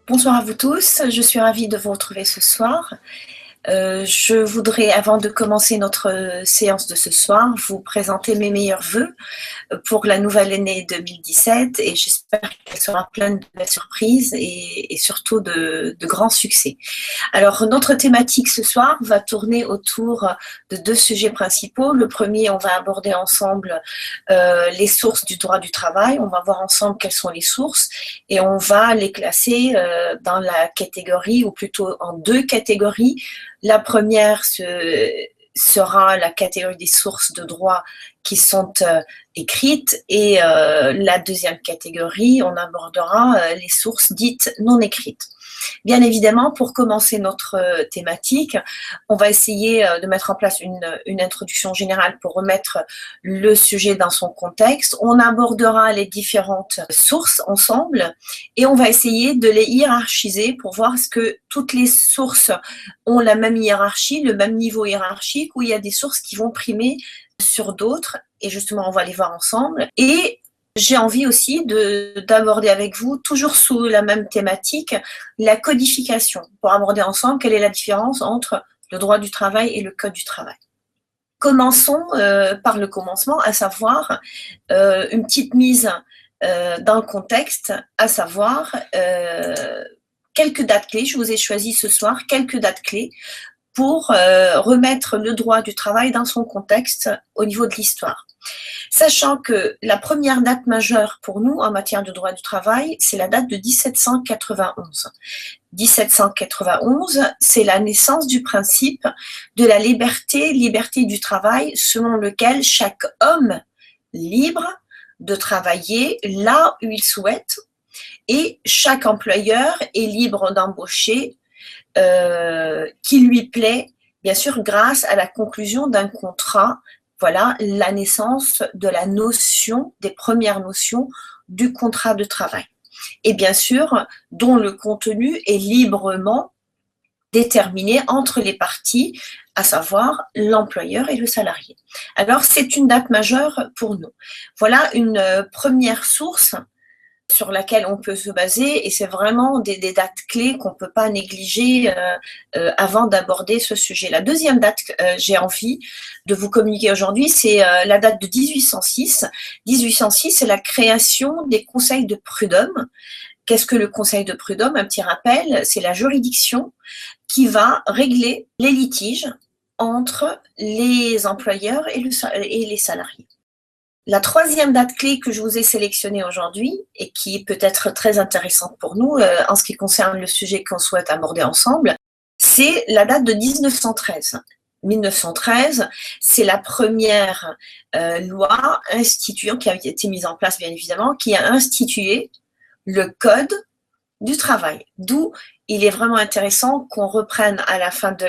Bonsoir à vous tous, je suis ravie de vous retrouver ce soir. Je voudrais, avant de commencer notre séance de ce soir, vous présenter mes meilleurs vœux pour la nouvelle année 2017 et j'espère qu'elle sera pleine de belles surprises et surtout de grands succès. Alors, notre thématique ce soir va tourner autour de deux sujets principaux. Le premier, on va aborder ensemble les sources du droit du travail. On va voir ensemble quelles sont les sources et on va les classer dans la catégorie, ou plutôt en deux catégories. La première sera la catégorie des sources de droit qui sont écrites et la deuxième catégorie, on abordera les sources dites non écrites. Bien évidemment, pour commencer notre thématique, on va essayer de mettre en place une introduction générale pour remettre le sujet dans son contexte. On abordera les différentes sources ensemble et on va essayer de les hiérarchiser pour voir est-ce que toutes les sources ont la même hiérarchie, le même niveau hiérarchique, ou il y a des sources qui vont primer sur d'autres, et justement on va les voir ensemble. Et j'ai envie aussi d'aborder avec vous, toujours sous la même thématique, la codification, pour aborder ensemble quelle est la différence entre le droit du travail et le code du travail. Commençons par le commencement, à savoir une petite mise dans le contexte, à savoir quelques dates clés. Je vous ai choisi ce soir quelques dates clés pour remettre le droit du travail dans son contexte au niveau de l'histoire. Sachant que la première date majeure pour nous en matière de droit du travail, c'est la date de 1791. 1791, c'est la naissance du principe de la liberté du travail, selon lequel chaque homme libre de travailler là où il souhaite et chaque employeur est libre d'embaucher qui lui plaît, bien sûr grâce à la conclusion d'un contrat. Voilà la naissance de la notion, des premières notions du contrat de travail. Et bien sûr, dont le contenu est librement déterminé entre les parties, à savoir l'employeur et le salarié. Alors, c'est une date majeure pour nous. Voilà une première source sur laquelle on peut se baser, et c'est vraiment des dates clés qu'on ne peut pas négliger avant d'aborder ce sujet. La deuxième date que j'ai envie de vous communiquer aujourd'hui, c'est la date de 1806. 1806, c'est la création des conseils de prud'homme. Qu'est-ce que le conseil de prud'homme? Un petit rappel, c'est la juridiction qui va régler les litiges entre les employeurs et les salariés. La troisième date clé que je vous ai sélectionnée aujourd'hui et qui peut être très intéressante pour nous en ce qui concerne le sujet qu'on souhaite aborder ensemble, c'est la date de 1913. 1913, c'est la première loi instituant, qui a été mise en place bien évidemment, qui a institué le Code du travail. D'où il est vraiment intéressant qu'on reprenne à la fin de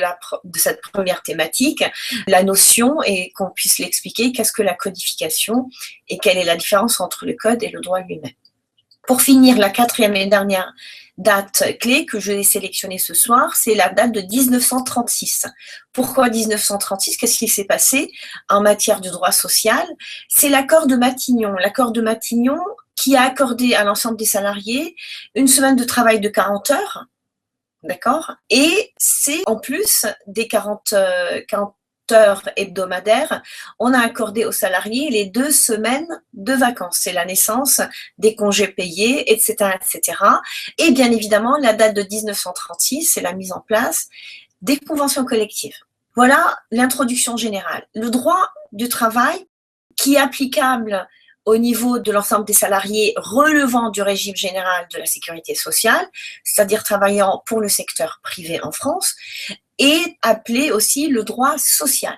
cette première thématique la notion et qu'on puisse l'expliquer, qu'est-ce que la codification et quelle est la différence entre le code et le droit lui-même. Pour finir, la quatrième et dernière date clé que je vais sélectionner ce soir, c'est la date de 1936. Pourquoi 1936? Qu'est-ce qui s'est passé en matière de droit social? C'est l'accord de Matignon. L'accord de Matignon qui a accordé à l'ensemble des salariés une semaine de travail de 40 heures, d'accord? Et c'est en plus des 40 heures hebdomadaires, on a accordé aux salariés les 2 semaines de vacances. C'est la naissance des congés payés, etc., etc. Et bien évidemment, la date de 1936, c'est la mise en place des conventions collectives. Voilà l'introduction générale. Le droit du travail qui est applicable au niveau de l'ensemble des salariés relevant du régime général de la sécurité sociale, c'est-à-dire travaillant pour le secteur privé en France, est appelé aussi le droit social.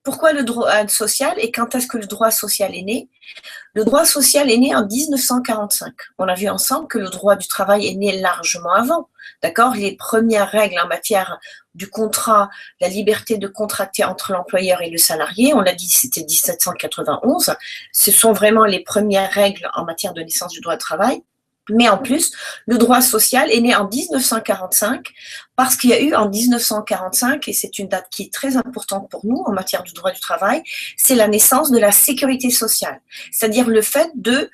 Pourquoi le droit social et quand est-ce que le droit social est né? Le droit social est né en 1945. On a vu ensemble que le droit du travail est né largement avant. D'accord? Les premières règles en matière du contrat, la liberté de contracter entre l'employeur et le salarié, on l'a dit, c'était 1791. Ce sont vraiment les premières règles en matière de naissance du droit du travail. Mais en plus, le droit social est né en 1945 parce qu'il y a eu en 1945, et c'est une date qui est très importante pour nous en matière du droit du travail, c'est la naissance de la sécurité sociale, c'est-à-dire le fait de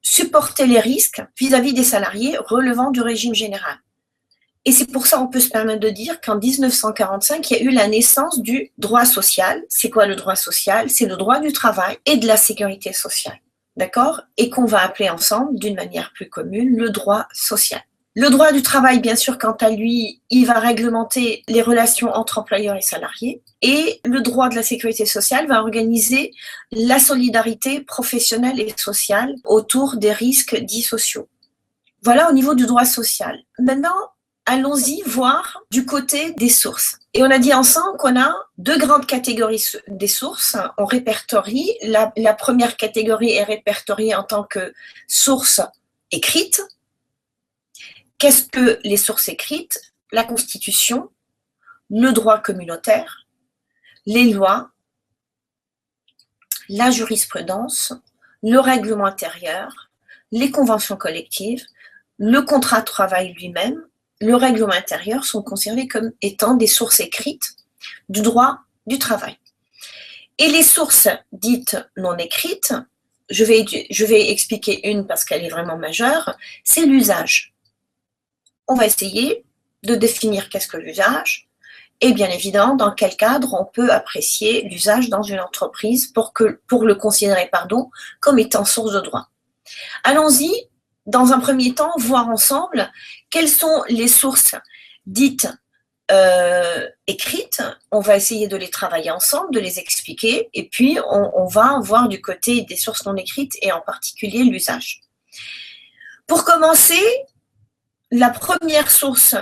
supporter les risques vis-à-vis des salariés relevant du régime général. Et c'est pour ça qu'on peut se permettre de dire qu'en 1945, il y a eu la naissance du droit social. C'est quoi le droit social? C'est le droit du travail et de la sécurité sociale. D'accord? Et qu'on va appeler ensemble, d'une manière plus commune, le droit social. Le droit du travail, bien sûr, quant à lui, il va réglementer les relations entre employeurs et salariés. Et le droit de la sécurité sociale va organiser la solidarité professionnelle et sociale autour des risques dits sociaux. Voilà au niveau du droit social. Maintenant, allons-y voir du côté des sources. Et on a dit ensemble qu'on a deux grandes catégories des sources. On répertorie. La première catégorie est répertoriée en tant que source écrite. Qu'est-ce que les sources écrites? La Constitution, le droit communautaire, les lois, la jurisprudence, le règlement intérieur, les conventions collectives, le contrat de travail lui-même, le règlement intérieur sont considérés comme étant des sources écrites du droit du travail. Et les sources dites non écrites, je vais expliquer une parce qu'elle est vraiment majeure, c'est l'usage. On va essayer de définir qu'est-ce que l'usage et bien évidemment dans quel cadre on peut apprécier l'usage dans une entreprise pour le considérer comme étant source de droit. Allons-y, dans un premier temps, voir ensemble quelles sont les sources dites écrites. On va essayer de les travailler ensemble, de les expliquer, et puis on va voir du côté des sources non écrites et en particulier l'usage. Pour commencer, la première source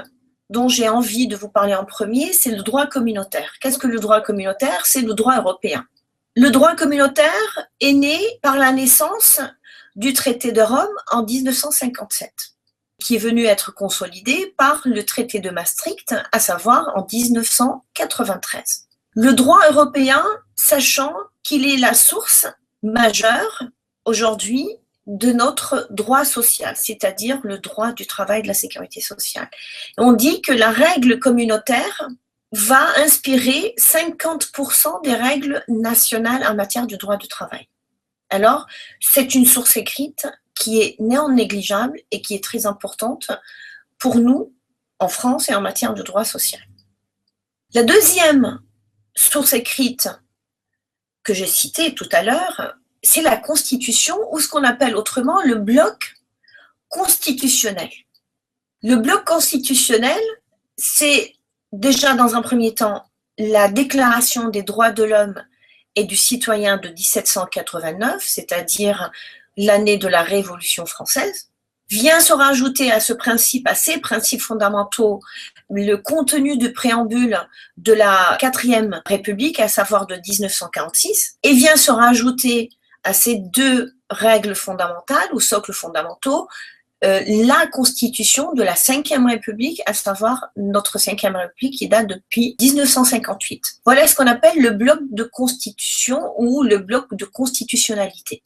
dont j'ai envie de vous parler en premier, c'est le droit communautaire. Qu'est-ce que le droit communautaire? C'est le droit européen. Le droit communautaire est né par la naissance du traité de Rome en 1957, qui est venu être consolidé par le traité de Maastricht, à savoir en 1993. Le droit européen, sachant qu'il est la source majeure aujourd'hui de notre droit social, c'est-à-dire le droit du travail et de la sécurité sociale. On dit que la règle communautaire va inspirer 50% des règles nationales en matière de droit du travail. Alors, c'est une source écrite qui est non négligeable et qui est très importante pour nous en France et en matière de droit social. La deuxième source écrite que j'ai citée tout à l'heure, c'est la Constitution ou ce qu'on appelle autrement le bloc constitutionnel. Le bloc constitutionnel, c'est déjà dans un premier temps la Déclaration des droits de l'homme et du citoyen de 1789, c'est-à-dire l'année de la Révolution française, vient se rajouter à ce principe, à ces principes fondamentaux, le contenu du préambule de la 4e République, à savoir de 1946, et vient se rajouter à ces deux règles fondamentales ou socles fondamentaux, la constitution de la 5e République, à savoir notre 5e République qui date depuis 1958. Voilà ce qu'on appelle le bloc de constitution ou le bloc de constitutionnalité.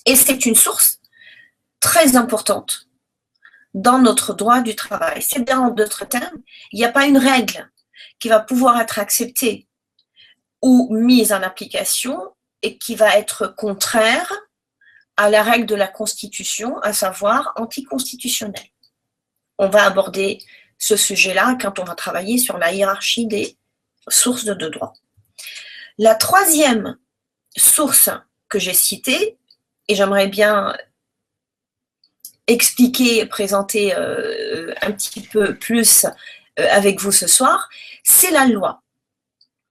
Et c'est une source très importante dans notre droit du travail. C'est-à-dire, en d'autres termes, il n'y a pas une règle qui va pouvoir être acceptée ou mise en application et qui va être contraire à la règle de la Constitution, à savoir anticonstitutionnelle. On va aborder ce sujet-là quand on va travailler sur la hiérarchie des sources de droit. La troisième source que j'ai citée, et j'aimerais bien expliquer, présenter un petit peu plus avec vous ce soir, c'est la loi.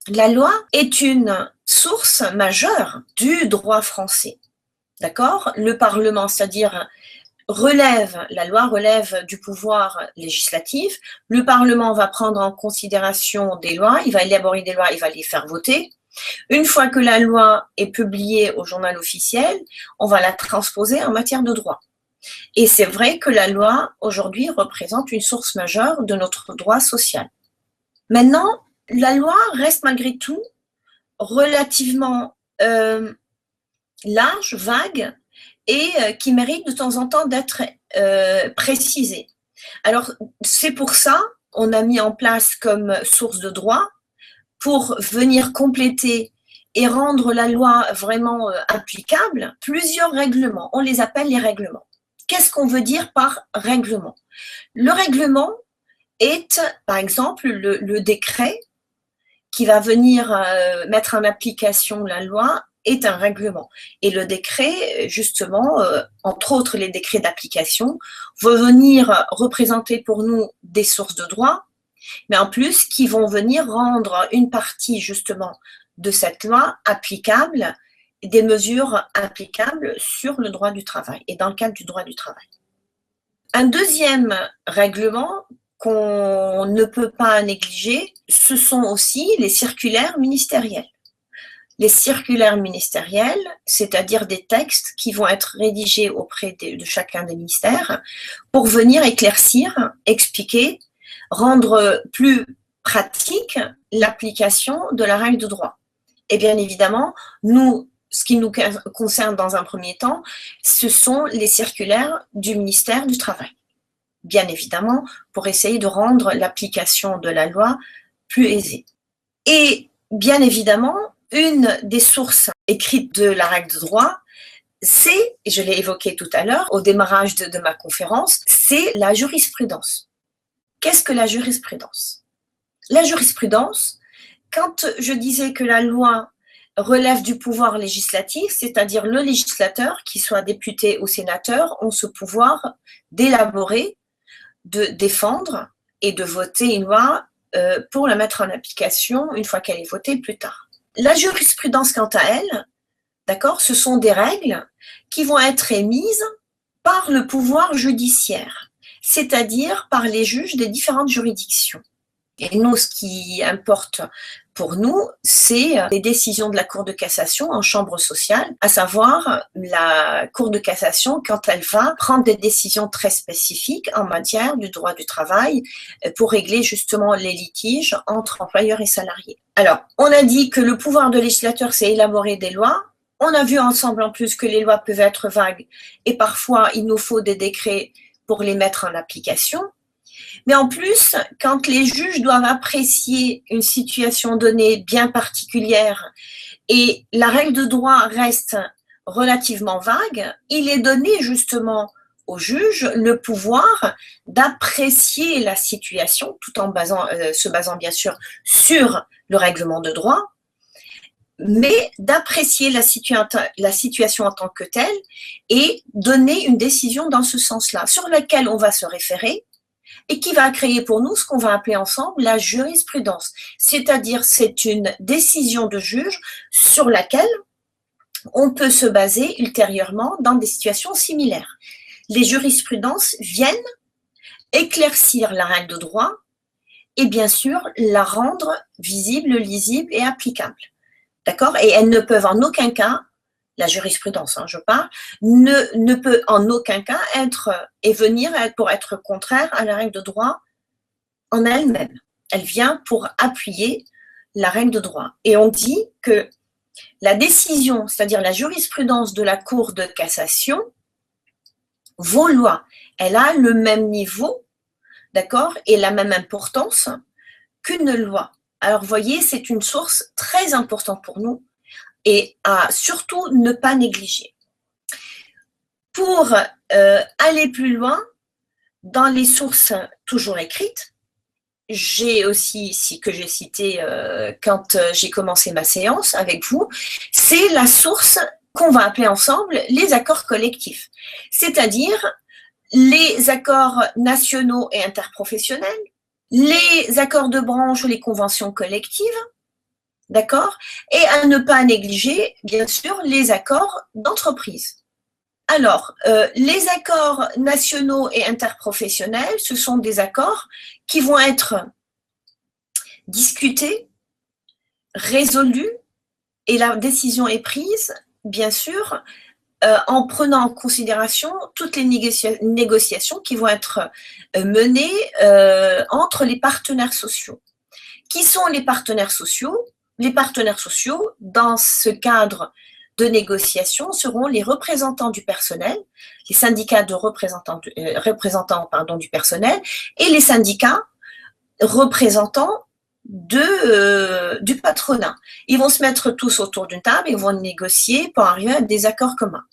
La loi est une source majeure du droit français. D'accord? Le Parlement, c'est-à-dire la loi relève du pouvoir législatif. Le Parlement va prendre en considération des lois, il va élaborer des lois, il va les faire voter. Une fois que la loi est publiée au journal officiel, on va la transposer en matière de droit. Et c'est vrai que la loi, aujourd'hui, représente une source majeure de notre droit social. Maintenant, la loi reste malgré tout relativement large, vague, et qui mérite de temps en temps d'être précisée. Alors, c'est pour ça qu'on a mis en place comme source de droit, pour venir compléter et rendre la loi vraiment applicable, plusieurs règlements. On les appelle les règlements. Qu'est-ce qu'on veut dire par règlement? Le règlement est, par exemple, le décret qui va venir mettre en application la loi est un règlement. Et le décret, justement, entre autres les décrets d'application, vont venir représenter pour nous des sources de droit, mais en plus qui vont venir rendre une partie justement de cette loi applicable, des mesures applicables sur le droit du travail et dans le cadre du droit du travail. Un deuxième règlement qu'on ne peut pas négliger, ce sont aussi les circulaires ministériels. Les circulaires ministériels, c'est-à-dire des textes qui vont être rédigés auprès de chacun des ministères pour venir éclaircir, expliquer, rendre plus pratique l'application de la règle de droit. Et bien évidemment, nous, ce qui nous concerne dans un premier temps, ce sont les circulaires du ministère du Travail. Bien évidemment, pour essayer de rendre l'application de la loi plus aisée. Et bien évidemment, une des sources écrites de la règle de droit, c'est, et je l'ai évoqué tout à l'heure au démarrage de ma conférence, c'est la jurisprudence. Qu'est-ce que la jurisprudence? La jurisprudence, quand je disais que la loi relève du pouvoir législatif, c'est-à-dire le législateur, qu'il soit député ou sénateur, ont ce pouvoir d'élaborer, de défendre et de voter une loi pour la mettre en application une fois qu'elle est votée plus tard. La jurisprudence, quant à elle, d'accord, ce sont des règles qui vont être émises par le pouvoir judiciaire, c'est-à-dire par les juges des différentes juridictions. Et nous, ce qui importe pour nous, c'est les décisions de la Cour de cassation en chambre sociale, à savoir la Cour de cassation quand elle va prendre des décisions très spécifiques en matière du droit du travail pour régler justement les litiges entre employeurs et salariés. Alors, on a dit que le pouvoir de législateur, c'est élaborer des lois. On a vu ensemble en plus que les lois peuvent être vagues et parfois il nous faut des décrets pour les mettre en application. Mais en plus, quand les juges doivent apprécier une situation donnée bien particulière et la règle de droit reste relativement vague, il est donné justement au juge le pouvoir d'apprécier la situation tout en se basant bien sûr sur le règlement de droit, mais d'apprécier la situation en tant que telle et donner une décision dans ce sens-là, sur laquelle on va se référer et qui va créer pour nous ce qu'on va appeler ensemble la jurisprudence. C'est-à-dire, c'est une décision de juge sur laquelle on peut se baser ultérieurement dans des situations similaires. Les jurisprudences viennent éclaircir la règle de droit et bien sûr la rendre visible, lisible et applicable. D'accord? Et elles ne peuvent en aucun cas, la jurisprudence, je parle, ne peut en aucun cas venir pour être contraire à la règle de droit en elle-même. Elle vient pour appuyer la règle de droit. Et on dit que la décision, c'est-à-dire la jurisprudence de la Cour de cassation, vaut loi. Elle a le même niveau, d'accord, et la même importance qu'une loi. Alors, vous voyez, c'est une source très importante pour nous et à surtout ne pas négliger. Pour aller plus loin, dans les sources toujours écrites, j'ai aussi, que j'ai cité quand j'ai commencé ma séance avec vous, c'est la source qu'on va appeler ensemble les accords collectifs, c'est-à-dire les accords nationaux et interprofessionnels, les accords de branche ou les conventions collectives, d'accord? Et à ne pas négliger, bien sûr, les accords d'entreprise. Alors, les accords nationaux et interprofessionnels, ce sont des accords qui vont être discutés, résolus, et la décision est prise, bien sûr, en prenant en considération toutes les négociations qui vont être menées entre les partenaires sociaux. Qui sont les partenaires sociaux? Les partenaires sociaux, dans ce cadre de négociation, seront les représentants du personnel, les syndicats de représentants du personnel et les syndicats représentants du patronat. Ils vont se mettre tous autour d'une table et vont négocier pour arriver à des accords communs.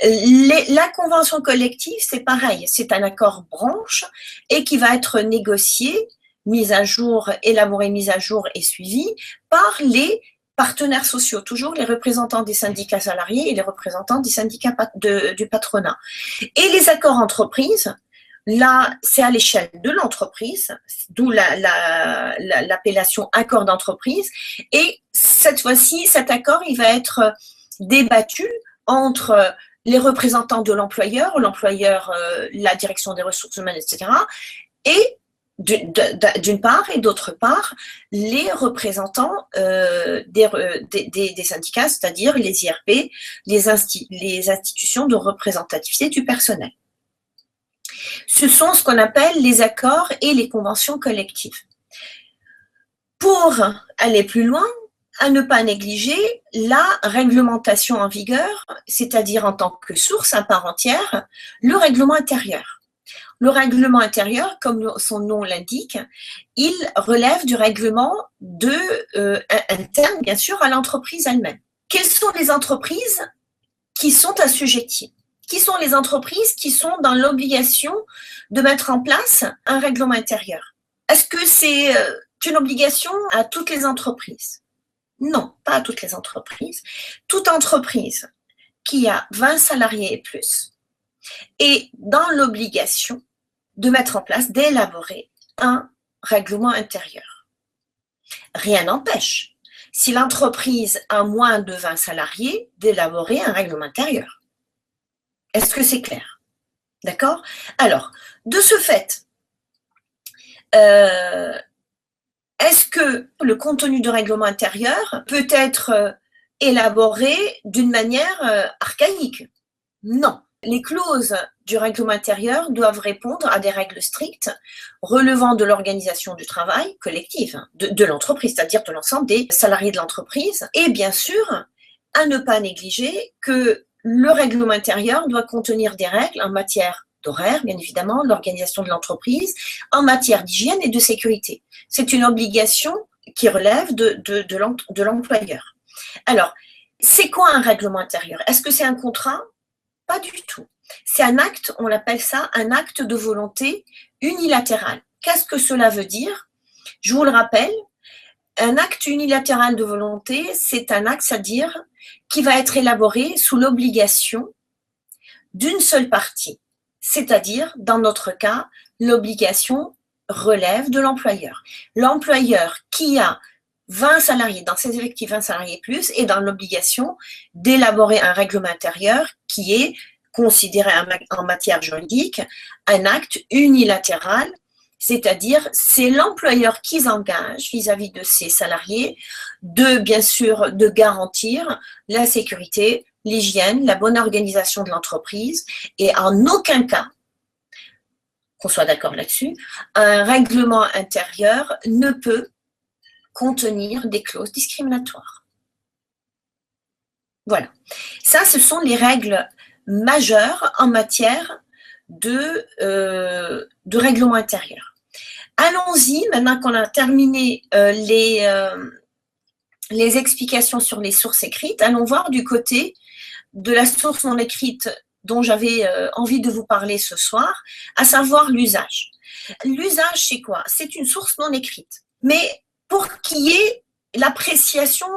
La convention collective, c'est pareil, c'est un accord branche et qui va être négocié, mis à jour, élaboré, mis à jour et suivi par les partenaires sociaux, toujours les représentants des syndicats salariés et les représentants des syndicats du patronat. Et les accords entreprises, là, c'est à l'échelle de l'entreprise, d'où l'appellation accord d'entreprise. Et cette fois-ci, cet accord, il va être débattu entre les représentants de l'employeur, la direction des ressources humaines, etc., et d'une part, et d'autre part, les représentants des syndicats, c'est-à-dire les IRP, les institutions de représentativité du personnel. Ce sont ce qu'on appelle les accords et les conventions collectives. Pour aller plus loin, à ne pas négliger la réglementation en vigueur, c'est-à-dire en tant que source à part entière, le règlement intérieur. Le règlement intérieur, comme son nom l'indique, il relève du règlement interne, bien sûr, à l'entreprise elle-même. Quelles sont les entreprises qui sont assujetties? Qui sont les entreprises qui sont dans l'obligation de mettre en place un règlement intérieur? Est-ce que c'est une obligation à toutes les entreprises? Non, pas à toutes les entreprises. Toute entreprise qui a 20 salariés et plus est dans l'obligation de mettre en place, d'élaborer un règlement intérieur. Rien n'empêche, si l'entreprise a moins de 20 salariés, d'élaborer un règlement intérieur. Est-ce que c'est clair? D'accord? Alors, de ce fait, est-ce que le contenu du règlement intérieur peut être élaboré d'une manière archaïque? Non. Les clauses du règlement intérieur doivent répondre à des règles strictes relevant de l'organisation du travail collective, de l'entreprise, c'est-à-dire de l'ensemble des salariés de l'entreprise. Et bien sûr, à ne pas négliger que le règlement intérieur doit contenir des règles en matière d'horaire, bien évidemment, l'organisation de l'entreprise, en matière d'hygiène et de sécurité. C'est une obligation qui relève de l'employeur. Alors, c'est quoi un règlement intérieur? Est-ce que c'est un contrat? Pas du tout. C'est un acte, on l'appelle ça un acte de volonté unilatéral. Qu'est-ce que cela veut dire? Je vous le rappelle, un acte unilatéral de volonté, c'est un acte, c'est-à-dire qui va être élaboré sous l'obligation d'une seule partie. C'est-à-dire, dans notre cas, l'obligation relève de l'employeur. L'employeur qui a 20 salariés, dans ses effectifs 20 salariés plus, est dans l'obligation d'élaborer un règlement intérieur qui est considéré en matière juridique un acte unilatéral, c'est-à-dire c'est l'employeur qui s'engage vis-à-vis de ses salariés bien sûr, de garantir la sécurité, l'hygiène, la bonne organisation de l'entreprise et en aucun cas, qu'on soit d'accord là-dessus, un règlement intérieur ne peut contenir des clauses discriminatoires. Voilà. Ça, ce sont les règles majeures en matière de règlement intérieur. Allons-y, maintenant qu'on a terminé les explications sur les sources écrites, allons voir du côté de la source non écrite dont j'avais envie de vous parler ce soir, à savoir l'usage. L'usage, c'est quoi? C'est une source non écrite. Mais pour qu'il y ait l'appréciation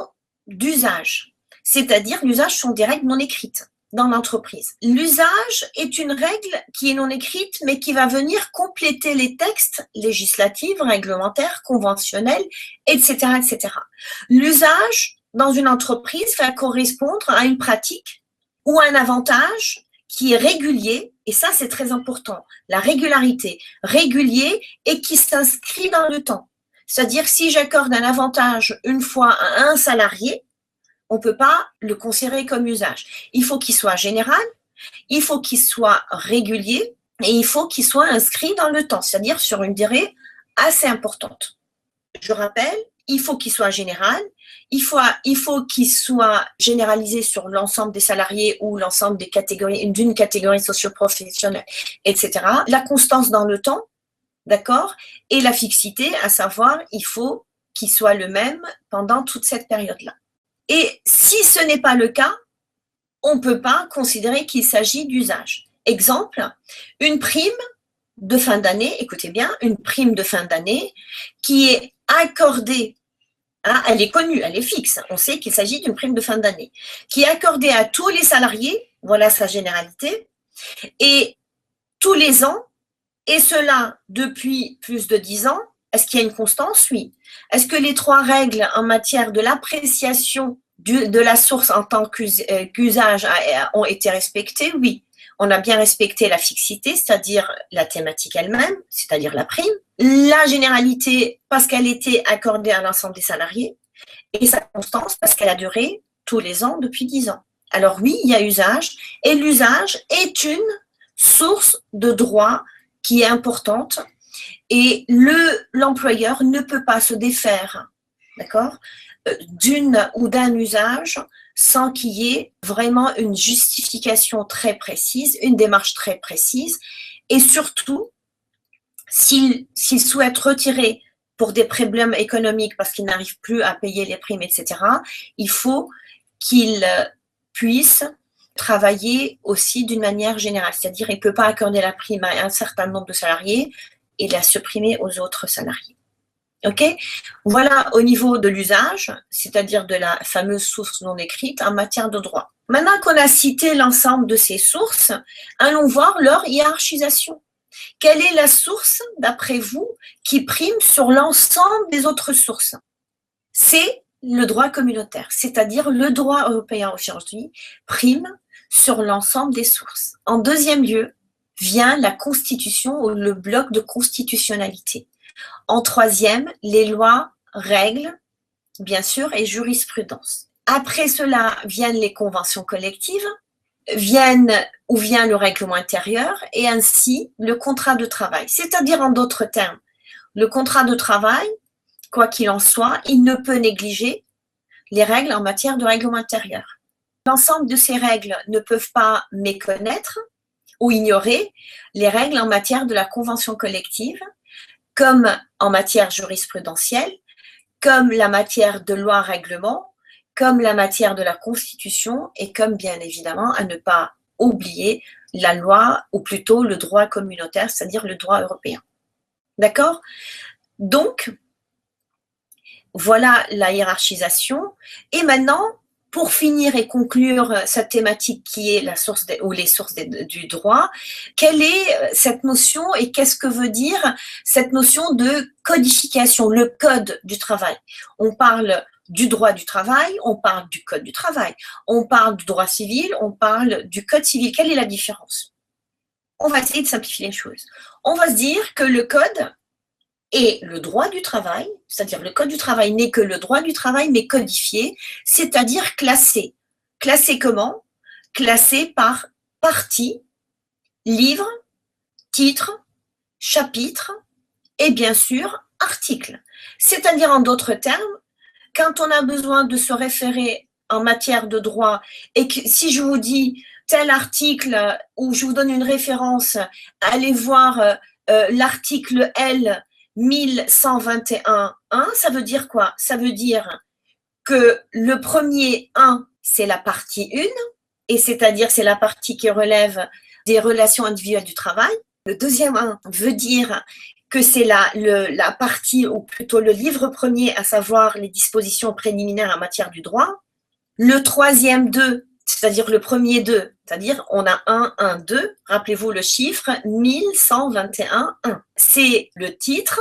d'usage, c'est-à-dire l'usage sont des règles non écrites dans l'entreprise. L'usage est une règle qui est non écrite, mais qui va venir compléter les textes législatifs, réglementaires, conventionnels, etc., etc. L'usage dans une entreprise va correspondre à une pratique ou un avantage qui est régulier, et ça c'est très important, la régularité, régulier et qui s'inscrit dans le temps. C'est-à-dire si j'accorde un avantage une fois à un salarié, on ne peut pas le considérer comme usage. Il faut qu'il soit général, il faut qu'il soit régulier et il faut qu'il soit inscrit dans le temps, c'est-à-dire sur une durée assez importante. Je rappelle, il faut qu'il soit général, il faut qu'il soit généralisé sur l'ensemble des salariés ou l'ensemble des catégories, d'une catégorie socio-professionnelle, etc. La constance dans le temps, d'accord, et la fixité, à savoir, il faut qui soit le même pendant toute cette période-là. Et si ce n'est pas le cas, on ne peut pas considérer qu'il s'agit d'usage. Exemple, une prime de fin d'année, écoutez bien, une prime de fin d'année qui est accordée, hein, elle est connue, elle est fixe, on sait qu'il s'agit d'une prime de fin d'année, qui est accordée à tous les salariés, voilà sa généralité, et tous les ans, et cela depuis plus de 10 ans. Est-ce qu'il y a une constance? Oui. Est-ce que les 3 règles en matière de l'appréciation de la source en tant qu'usage ont été respectées? Oui. On a bien respecté la fixité, c'est-à-dire la thématique elle-même, c'est-à-dire la prime, la généralité parce qu'elle était accordée à l'ensemble des salariés, et sa constance parce qu'elle a duré tous les ans depuis 10 ans. Alors oui, il y a usage, et l'usage est une source de droit qui est importante, et l'employeur ne peut pas se défaire, d'accord, d'une ou d'un usage sans qu'il y ait vraiment une justification très précise, une démarche très précise, et surtout, s'il souhaite retirer pour des problèmes économiques parce qu'il n'arrive plus à payer les primes, etc., il faut qu'il puisse travailler aussi d'une manière générale, c'est-à-dire il ne peut pas accorder la prime à un certain nombre de salariés et la supprimer aux autres salariés. Ok? Voilà au niveau de l'usage, c'est-à-dire de la fameuse source non écrite en matière de droit. Maintenant qu'on a cité l'ensemble de ces sources, allons voir leur hiérarchisation. Quelle est la source, d'après vous, qui prime sur l'ensemble des autres sources? C'est le droit communautaire, c'est-à-dire le droit européen aujourd'hui prime sur l'ensemble des sources. En deuxième lieu, vient la Constitution ou le bloc de constitutionnalité. En troisième, les lois, règles, bien sûr, et jurisprudence. Après cela, viennent les conventions collectives, vient le règlement intérieur et ainsi le contrat de travail. C'est-à-dire, en d'autres termes, le contrat de travail, quoi qu'il en soit, il ne peut négliger les règles en matière de règlement intérieur. L'ensemble de ces règles ne peuvent pas méconnaître ou ignorer les règles en matière de la convention collective, comme en matière jurisprudentielle, comme la matière de loi-règlement, comme la matière de la Constitution et comme bien évidemment à ne pas oublier la loi ou plutôt le droit communautaire, c'est-à-dire le droit européen. D'accord? Donc, voilà la hiérarchisation. Et maintenant, pour finir et conclure cette thématique qui est la source ou les sources du droit, quelle est cette notion et qu'est-ce que veut dire cette notion de codification, le code du travail? On parle du droit du travail, on parle du code du travail, on parle du droit civil, on parle du code civil. Quelle est la différence? On va essayer de simplifier les choses. On va se dire que le code et le droit du travail, c'est-à-dire le code du travail n'est que le droit du travail, mais codifié, c'est-à-dire classé. Classé comment? Classé par partie, livre, titre, chapitre et bien sûr article. C'est-à-dire en d'autres termes, quand on a besoin de se référer en matière de droit et que si je vous dis tel article ou je vous donne une référence, allez voir l'article L 1121.1, ça veut dire quoi? Ça veut dire que le premier 1, c'est la partie 1, et c'est-à-dire c'est la partie qui relève des relations individuelles du travail. Le deuxième 1 veut dire que c'est la partie, ou plutôt le livre premier, à savoir les dispositions préliminaires en matière du droit. Le troisième 2, c'est-à-dire le premier 2, c'est-à-dire on a 1, 1, 2, rappelez-vous le chiffre, 1121.1. C'est le titre,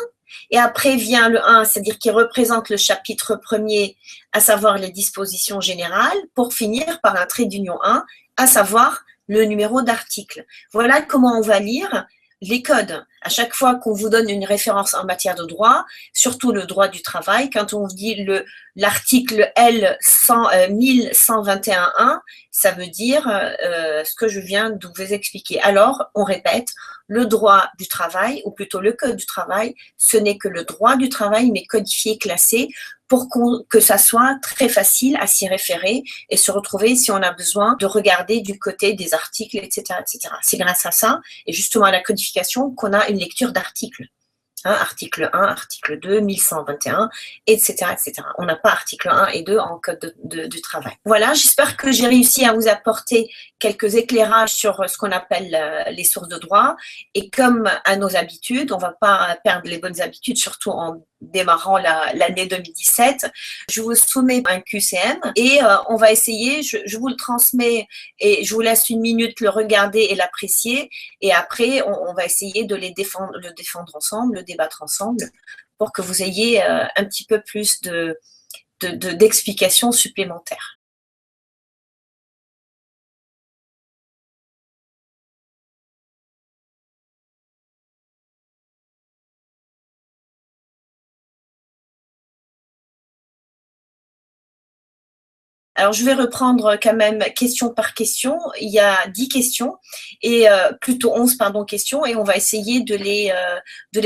et après vient le 1, c'est-à-dire qui représente le chapitre premier, à savoir les dispositions générales, pour finir par un trait d'union 1, à savoir le numéro d'article. Voilà comment on va lire les codes. À chaque fois qu'on vous donne une référence en matière de droit, surtout le droit du travail, quand on vous dit l'article L 1121.1, ça veut dire ce que je viens de vous expliquer. Alors, on répète, le droit du travail, ou plutôt le code du travail, ce n'est que le droit du travail, mais codifié, classé, pour que ça soit très facile à s'y référer et se retrouver si on a besoin de regarder du côté des articles, etc., etc. C'est grâce à ça, et justement à la codification, qu'on a une lecture d'articles. Article 1, article 2, 1121, etc. etc. On n'a pas article 1 et 2 en code du travail. Voilà, j'espère que j'ai réussi à vous apporter quelques éclairages sur ce qu'on appelle les sources de droit. Et comme à nos habitudes, on ne va pas perdre les bonnes habitudes, surtout en démarrant l'année 2017. Je vous soumets un QCM et on va essayer, je vous le transmets et je vous laisse une minute le regarder et l'apprécier. Et après, on va essayer de le défendre ensemble, le débattre ensemble pour que vous ayez un petit peu plus d'explications supplémentaires. Alors, je vais reprendre quand même question par question. Il y a 10 questions, et plutôt 11 pardon, questions, et on va essayer de les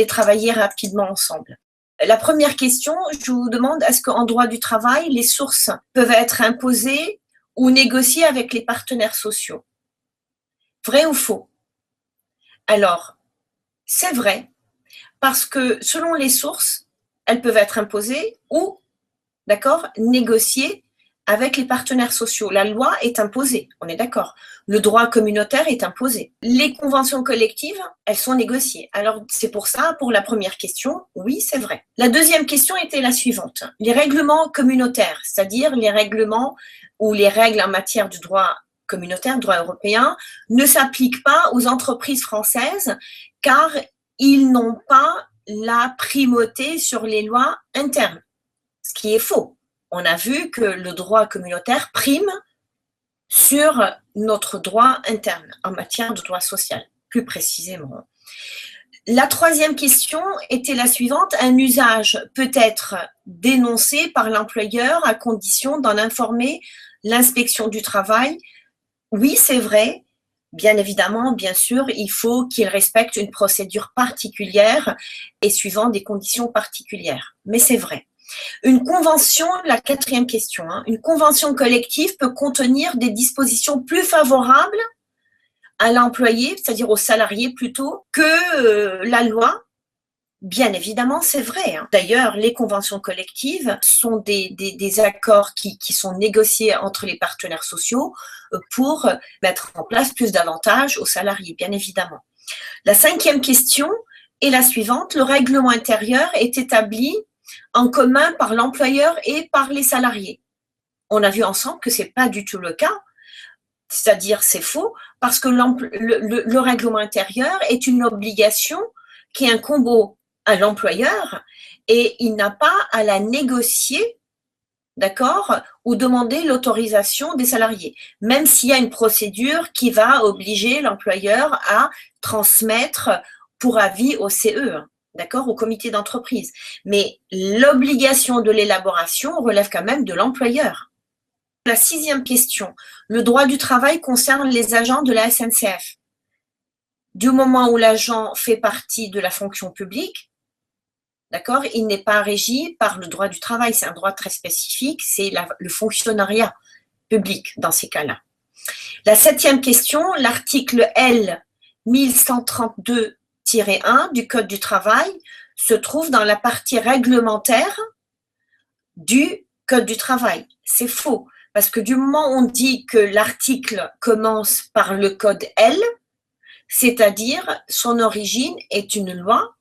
travailler rapidement ensemble. La première question, je vous demande, est-ce qu'en droit du travail, les sources peuvent être imposées ou négociées avec les partenaires sociaux? Vrai ou faux? Alors, c'est vrai, parce que selon les sources, elles peuvent être imposées ou, d'accord, négociées avec les partenaires sociaux. La loi est imposée, on est d'accord. Le droit communautaire est imposé. Les conventions collectives, elles sont négociées. Alors, c'est pour ça, pour la première question, oui, c'est vrai. La deuxième question était la suivante. Les règlements communautaires, c'est-à-dire les règlements ou les règles en matière de droit communautaire, droit européen, ne s'appliquent pas aux entreprises françaises car ils n'ont pas la primauté sur les lois internes, ce qui est faux. On a vu que le droit communautaire prime sur notre droit interne en matière de droit social, plus précisément. La troisième question était la suivante. Un usage peut être dénoncé par l'employeur à condition d'en informer l'inspection du travail. Oui, c'est vrai. Bien évidemment, bien sûr, il faut qu'il respecte une procédure particulière et suivant des conditions particulières. Mais c'est vrai. Une convention, la quatrième question, une convention collective peut contenir des dispositions plus favorables à l'employé, c'est-à-dire au salarié plutôt, que la loi. Bien évidemment, c'est vrai. D'ailleurs, les conventions collectives sont des accords qui sont négociés entre les partenaires sociaux pour mettre en place plus d'avantages aux salariés, bien évidemment. La cinquième question est la suivante. Le règlement intérieur est établi en commun par l'employeur et par les salariés. On a vu ensemble que ce n'est pas du tout le cas, c'est-à-dire c'est faux, parce que le règlement intérieur est une obligation qui incombe à l'employeur et il n'a pas à la négocier, d'accord, ou demander l'autorisation des salariés, même s'il y a une procédure qui va obliger l'employeur à transmettre pour avis au CE, d'accord, au comité d'entreprise. Mais l'obligation de l'élaboration relève quand même de l'employeur. La sixième question, le droit du travail concerne les agents de la SNCF. Du moment où l'agent fait partie de la fonction publique, d'accord, il n'est pas régi par le droit du travail, c'est un droit très spécifique, c'est le fonctionnariat public dans ces cas-là. La septième question, l'article L 1132-1 du Code du travail se trouve dans la partie réglementaire du Code du travail. C'est faux, parce que du moment où on dit que l'article commence par le code L, c'est-à-dire son origine est une loi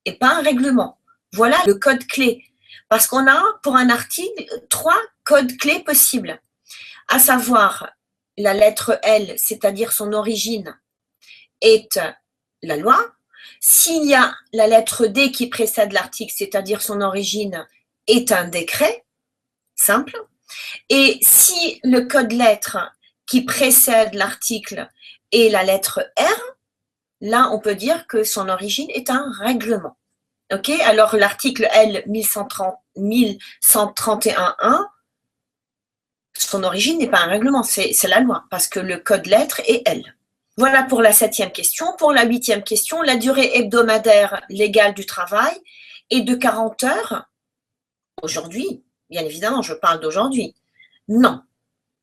et pas un règlement. Voilà le code clé, parce qu'on a pour un article 3 codes clés possibles, à savoir la lettre L, c'est-à-dire son origine, est la loi. S'il y a la lettre D qui précède l'article, c'est-à-dire son origine, est un décret, simple. Et si le code lettre qui précède l'article est la lettre R, là, on peut dire que son origine est un règlement. Ok, alors l'article L 1131.1, son origine n'est pas un règlement, c'est la loi, parce que le code lettre est L. Voilà pour la septième question. Pour la huitième question, la durée hebdomadaire légale du travail est de 40 heures aujourd'hui. Bien évidemment, je parle d'aujourd'hui. Non,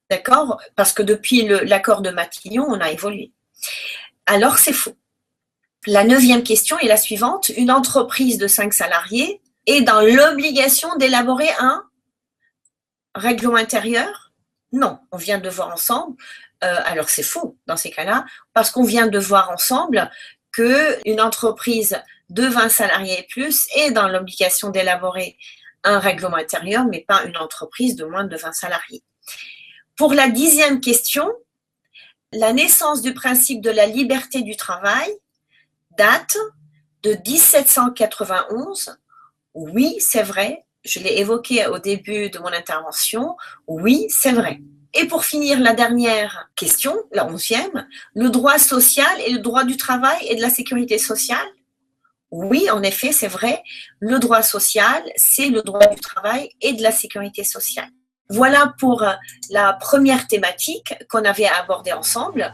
d'accord, parce que depuis l'accord de Matignon, on a évolué. Alors, c'est faux. La 9e question est la suivante. Une entreprise de 5 salariés est dans l'obligation d'élaborer un règlement intérieur? Non, on vient de voir ensemble. Alors c'est faux dans ces cas-là, parce qu'on vient de voir ensemble qu'une entreprise de 20 salariés et plus est dans l'obligation d'élaborer un règlement intérieur, mais pas une entreprise de moins de 20 salariés. Pour la 10e question, la naissance du principe de la liberté du travail date de 1791. Oui, c'est vrai, je l'ai évoqué au début de mon intervention. Oui, c'est vrai. Et pour finir, la dernière question, la 11e, le droit social et le droit du travail et de la sécurité sociale? Oui, en effet, c'est vrai, le droit social, c'est le droit du travail et de la sécurité sociale. Voilà pour la première thématique qu'on avait abordée ensemble.